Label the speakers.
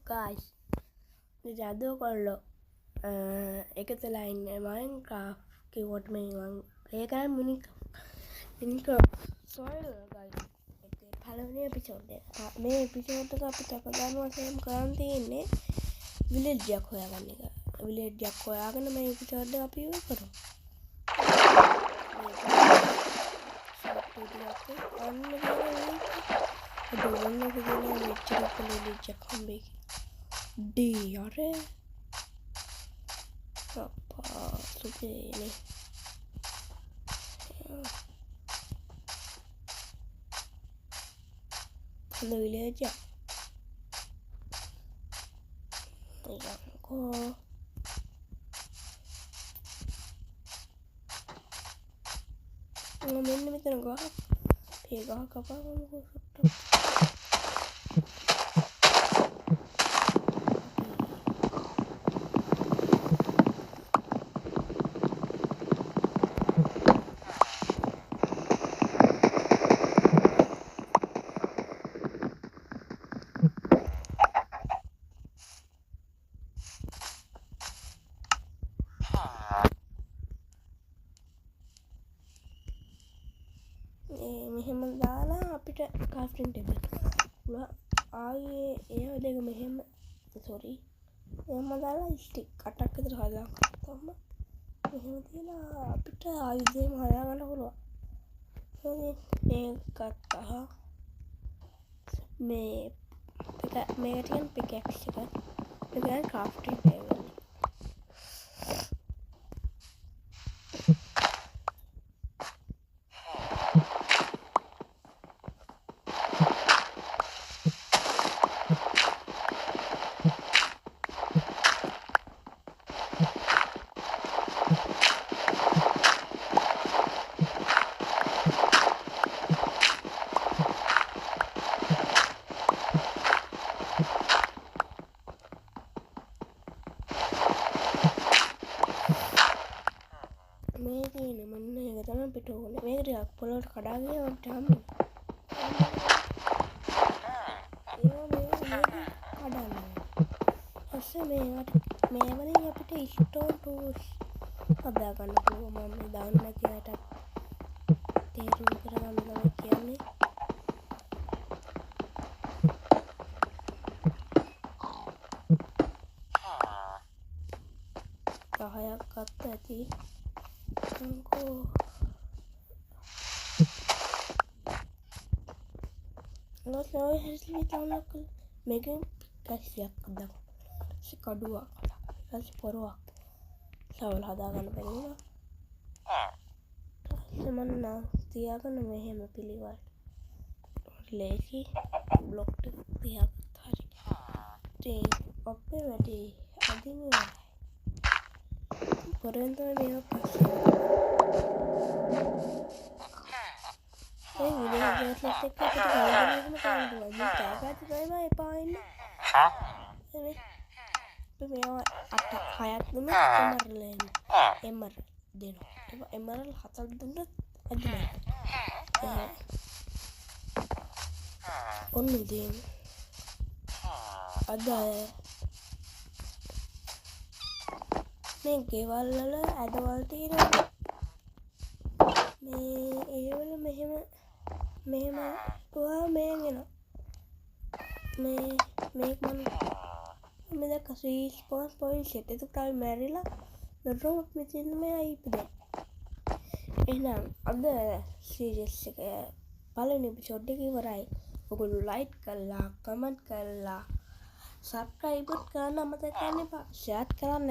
Speaker 1: guys, ඉතින් අද ඔයගොල්ලෝ එකතුලා ඉන්නේ Minecraft කිව්වට මේ මම ප්ලේ කරන්නේ Minecraft soil guys. ඒකේ පළවෙනි එපිසෝඩ් එක. මේ එපිසෝඩ් එක අපිට ප්‍රධාන වශයෙන් කරන්න තියෙන්නේ විලේජ් එකක් හොයාගන්න එක. විලේජ් එකක් හොයාගෙන මේ එපිසෝඩ් එක අපි ඉවර කරමු. Diare apa sudah ini kalau village ya kok ngomongin betul gua pegang apa kamu sudah මෙහෙම දාලා අපිට crafting table ආයේ ඒ දෙක මෙහෙම sorry එහෙම දාලා ස්ටික් 8ක් විතර හදාගත්තම මෙහෙම තියලා අපිට ආයුධෙම හදාගන්න පුළුවන්. මේක ගත්තා මේකට කියන pickaxe එක මේක crafting table මේකේ මන්න එක තමයි පිට ඕනේ. මේක ටිකක් පොළොවට කඩාගෙන අපිට හම්බෙන්නේ. කඩන්න. ඊපස්සේ මේ වලින් අපිට ස්ටෝන් ටූල්ස් හදා ගන්න පුළුවන්. මම මේ දාන්න කියලාට තේරුම් කරගන්න තමයි කියන්නේ. කහයක් ගත්ත ඇති. Lo saya harus lihat mega kasih aku si kedua kasih porok saya hadagan pengen semana tiap kan mehe pilih war leki blok tiap hari ting oke berarti adi ni perintah dia kasih ini dia selesai kita kalau sama dua juta kan saya epa ini ini memang ada hayat nama emer deno emer hatal dundat aja onu din ada මේ ගෙවල් වල ඇදවල් තියෙනවා මේ ඒ වල මෙහෙම පුවා මේන් එනවා මේක මම දැක්ක ස්පෝන් පොයින්ට් එක ඒක තමයි මැරිලා දරුවෝ මෙතන මේ ඉපදෙන්නේ එහෙනම් අද සීරීස් එක පළවෙනි එපිසෝඩ් එක ඉවරයි ඔයගොල්ලෝ ලයික් කරලා කමෙන්ට් කරලා සබ්ස්ක්‍රයිබ් කරන්න අමතක කරන්න එපා ෂෙයාර් කරන්න